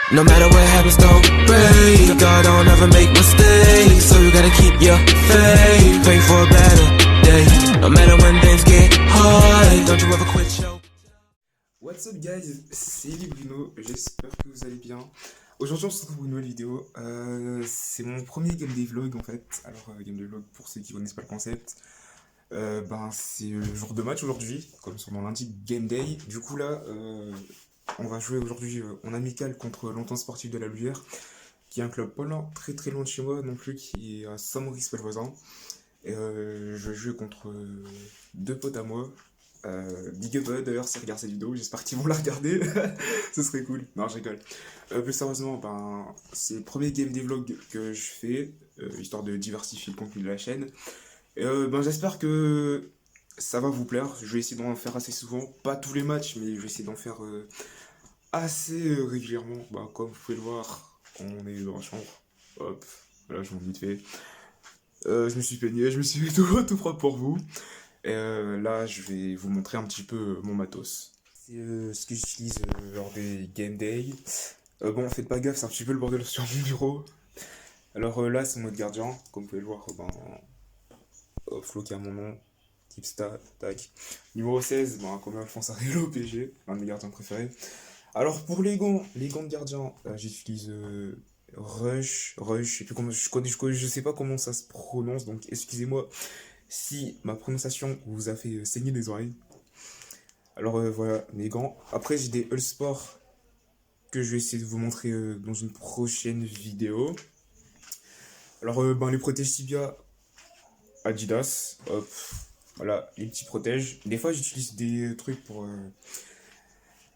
No matter what happens, don't break. God don't ever make mistakes, so you gotta keep your faith. Pray for a better day. No matter when things get hard, don't you ever quit your... What's up guys, c'est Eli Bruno, j'espère que vous allez bien. Aujourd'hui on se retrouve pour une nouvelle vidéo, c'est mon premier game day vlog en fait. Alors game day vlog pour ceux qui connaissent pas le concept, c'est le jour de match aujourd'hui, comme son nom l'indique, game day. Du coup là, on va jouer aujourd'hui en amical contre l'Entente Sportive de la Louvière, qui est un club pas loin, très loin de chez moi non plus, qui est à Saint-Maurice-Pelvoisin. Et je vais jouer contre deux potes à moi. Big up d'ailleurs s'ils regardent cette vidéo, j'espère qu'ils vont la regarder, ce serait cool. Non, je rigole. Plus sérieusement, c'est le premier game des vlogs que je fais, histoire de diversifier le contenu de la chaîne. Et j'espère que ça va vous plaire. Je vais essayer d'en faire assez souvent, pas tous les matchs, mais je vais essayer d'en faire assez régulièrement. Comme vous pouvez le voir, on est dans la chambre. Hop, voilà, je m'en vite fait. Je me suis peigné, je me suis fait tout propre pour vous. Et là, je vais vous montrer un petit peu mon matos. C'est ce que j'utilise lors des game day. Bon, faites pas gaffe, c'est un petit peu le bordel sur mon bureau. Alors là, c'est mode gardien. Comme vous pouvez le voir, Flo qui a mon nom. Tipsta, tac. Numéro 16, comme Alphonse Arélo au PSG, l'un de mes gardiens préférés. Alors pour les gants de gardien, j'utilise Rush, je sais plus comment, je sais pas comment ça se prononce, donc excusez-moi si ma prononciation vous a fait saigner des oreilles. Alors voilà mes gants. Après j'ai des Allsport que je vais essayer de vous montrer dans une prochaine vidéo. Alors les protèges tibia Adidas, hop, voilà les petits protèges. Des fois j'utilise des trucs pour...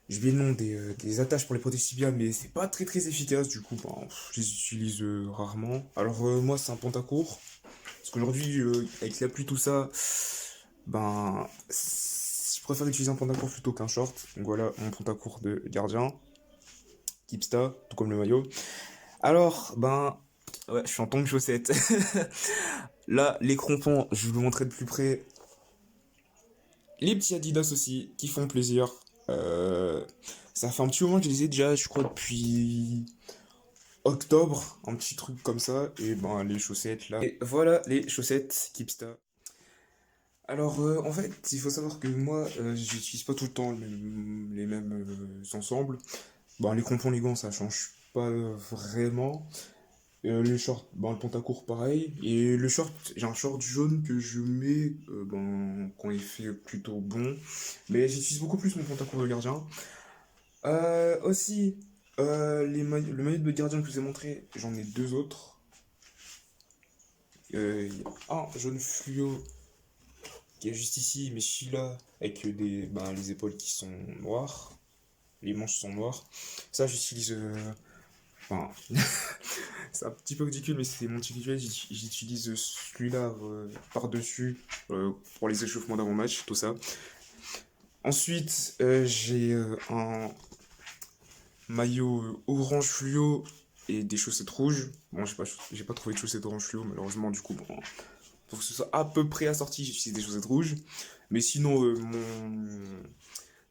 J'ai oublié le nom des attaches pour les protèges tibia, mais c'est pas très efficace, du coup je les utilise rarement. Alors moi c'est un pantacourt. Parce qu'aujourd'hui, avec la pluie, tout ça, je préfère utiliser un pantacourt plutôt qu'un short. Donc voilà, mon pantacourt de gardien. Kipsta, tout comme le maillot. Alors, ouais, je suis en tombe chaussette. Là, les crampons, je vais vous montrer de plus près. Les petits Adidas aussi, qui font plaisir. Ça fait un petit moment que je les ai déjà, je crois, depuis... octobre, un petit truc comme ça, et les chaussettes là. Et voilà les chaussettes Kipsta. Alors en fait, il faut savoir que moi, j'utilise pas tout le temps les mêmes ensembles. Les crampons, les gants, ça change pas vraiment. Les shorts, le pantacourt pareil. Et le short, j'ai un short jaune que je mets quand il fait plutôt bon. Mais j'utilise beaucoup plus mon pantacourt de gardien. Aussi, le maillot de gardien que je vous ai montré, j'en ai deux autres. Il y a un jaune fluo qui est juste ici, mais celui-là avec les épaules qui sont noires, les manches sont noires. Ça, j'utilise. C'est un petit peu ridicule, mais c'est mon petit rituel. J'utilise celui-là par-dessus pour les échauffements d'avant-match, tout ça. Ensuite, j'ai un maillot orange fluo et des chaussettes rouges. Bon, j'ai pas trouvé de chaussettes orange fluo, malheureusement, du coup, pour que ce soit à peu près assorti, j'utilise des chaussettes rouges. Mais sinon,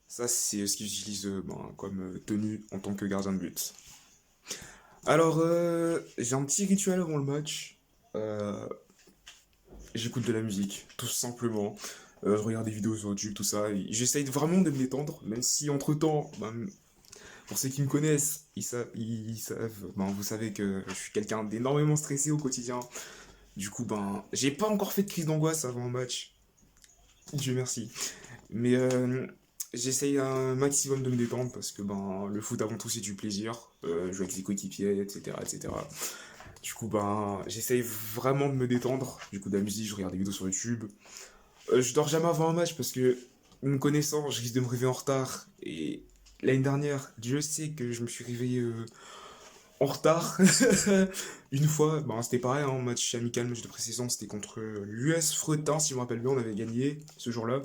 ça, c'est ce que j'utilise comme tenue en tant que gardien de but. Alors, j'ai un petit rituel avant le match. J'écoute de la musique, tout simplement. Je regarde des vidéos sur YouTube, tout ça. J'essaye vraiment de me détendre, même si entre-temps, pour ceux qui me connaissent, ils savent, vous savez que je suis quelqu'un d'énormément stressé au quotidien. Du coup, j'ai pas encore fait de crise d'angoisse avant un match. Dieu merci. Mais j'essaye un maximum de me détendre parce que le foot avant tout c'est du plaisir. Jouer avec les coéquipiers, etc. Du coup, j'essaye vraiment de me détendre. Du coup, de la musique, je regarde des vidéos sur YouTube. Je dors jamais avant un match parce que, me connaissant, je risque de me réveiller en retard. Et l'année dernière, Dieu sait que je me suis réveillé en retard. Une fois, c'était pareil, hein, match amical, match de pré-saison, c'était contre l'US Fretin, si je me rappelle bien, on avait gagné ce jour-là.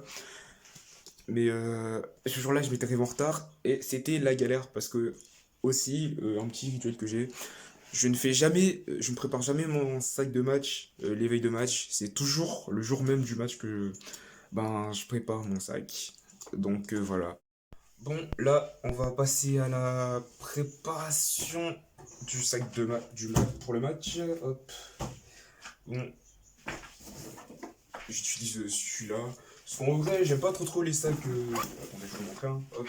Mais ce jour-là, je m'étais réveillé en retard et c'était la galère parce que, aussi, un petit rituel que j'ai, je ne prépare jamais mon sac de match, l'éveil de match. C'est toujours le jour même du match que je prépare mon sac. Donc voilà. Bon, là, on va passer à la préparation du sac pour le match. Hop. Bon, j'utilise celui-là. Parce qu'en vrai, j'aime pas trop les sacs. Attendez, je vous montre un. Hop.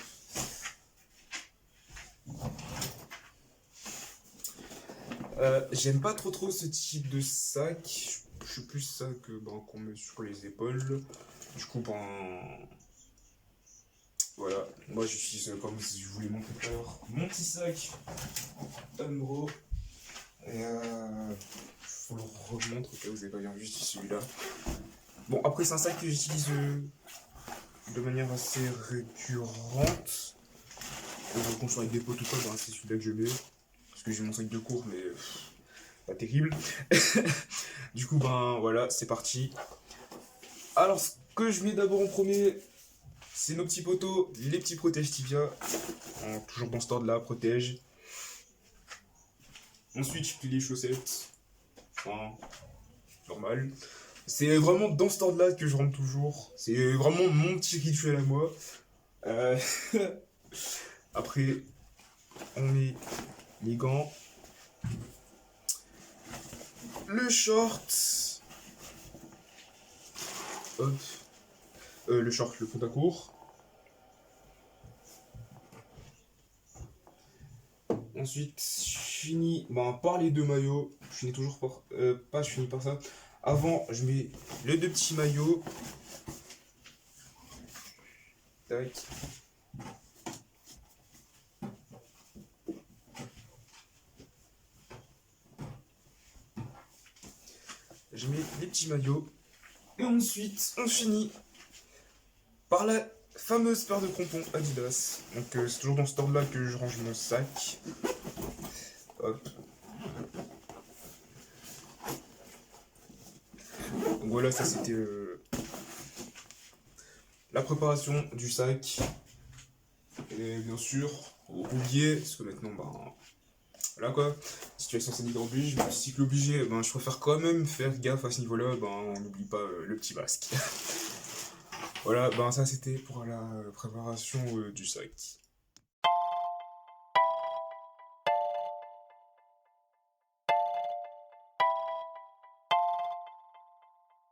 J'aime pas trop ce type de sac. Je suis plus sac qu'on met sur les épaules. Du coup, voilà. Moi, j'utilise comme si je voulais montrer tout à l'heure mon petit sac Umbro. Et je vous le remontre au cas où vous avez pas bien vu celui-là. Bon, après, c'est un sac que j'utilise de manière assez récurrente. Quand je suis avec des potes ou quoi, c'est celui-là que je mets. Parce que j'ai mon sac de cours, mais pas terrible. Du coup, voilà, c'est parti. Alors, ce que je mets d'abord en premier, c'est nos petits poteaux, les petits protège tibia. Toujours dans ce ordre-là, protège. Ensuite, je plie les chaussettes. Normal. C'est vraiment dans ce ordre-là que je rentre toujours. C'est vraiment mon petit rituel à moi. Après, on met les gants. Le short. Hop. Le short, le fond à court. Ensuite, je finis par les deux maillots. Je finis toujours par. Je finis par ça. Avant, je mets les deux petits maillots. Tac. Je mets les petits maillots. Et ensuite, on finit par la fameuse paire de crampons Adidas. Donc, c'est toujours dans ce ordre-là que je range mon sac. Hop. Donc voilà, ça c'était la préparation du sac. Et bien sûr, oublier, parce que maintenant, voilà quoi, situation sanitaire oblige, mais cycle obligé, je préfère quand même faire gaffe à ce niveau-là, on n'oublie pas le petit masque. Voilà, ça c'était pour la préparation du sac.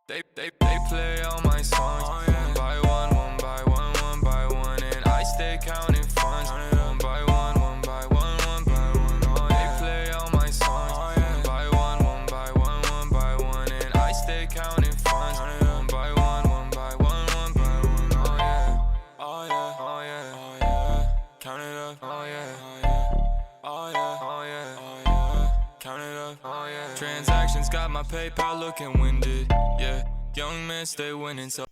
They play all my songs, one by one, one by one, one by one, and I stay counting funds, one by one, one by one, one by one. They play all my songs, one by one, one by one, one by one, and I stay counting funds, one by one, one by one, one by one. Oh yeah, oh yeah, oh yeah, oh yeah. Count it up, oh yeah, oh yeah, oh yeah, oh yeah, oh yeah. Count it up, oh yeah. Transactions got my PayPal looking winded. Young man stay winning, so...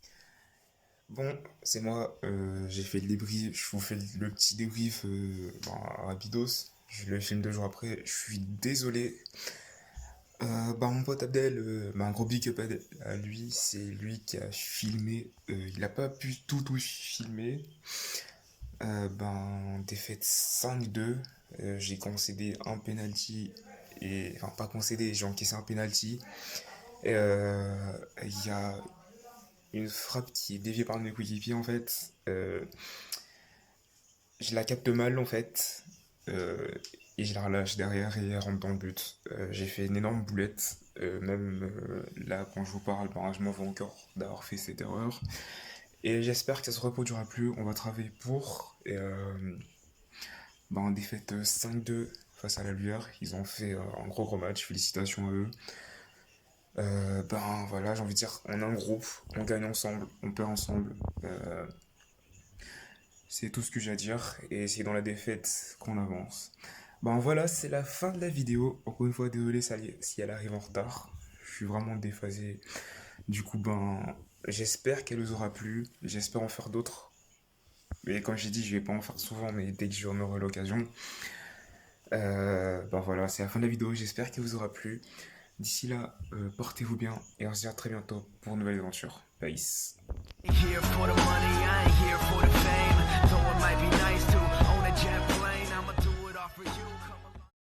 Bon, c'est moi, j'ai fait le débrief, je vous fais le petit débrief rapidos, je le filme 2 jours après, je suis désolé. Mon pote Abdel, un gros big up à lui, c'est lui qui a filmé, il a pas pu tout filmer. Défaite 5-2, j'ai concédé un penalty, pas concédé, j'ai encaissé un penalty. Il y a une frappe qui est déviée par mes coéquipiers en fait. Je la capte mal en fait. Et je la relâche derrière et elle rentre dans le but. J'ai fait une énorme boulette. Là quand je vous parle, je m'en veux encore d'avoir fait cette erreur. Et j'espère que ça se reproduira plus. On va travailler pour. Et en défaite 5-2 face à la Lueur. Ils ont fait un gros match. Félicitations à eux. Voilà, j'ai envie de dire, on est un groupe, on gagne ensemble, on perd ensemble. C'est tout ce que j'ai à dire, et c'est dans la défaite qu'on avance. Voilà, c'est la fin de la vidéo. Encore une fois, désolé si elle arrive en retard. Je suis vraiment déphasé. Du coup, j'espère qu'elle vous aura plu. J'espère en faire d'autres. Mais comme j'ai dit, je vais pas en faire souvent, mais dès que j'en aurai l'occasion. Voilà, c'est la fin de la vidéo. J'espère qu'elle vous aura plu. D'ici là, portez-vous bien et on se dit à très bientôt pour une nouvelle aventure. Peace.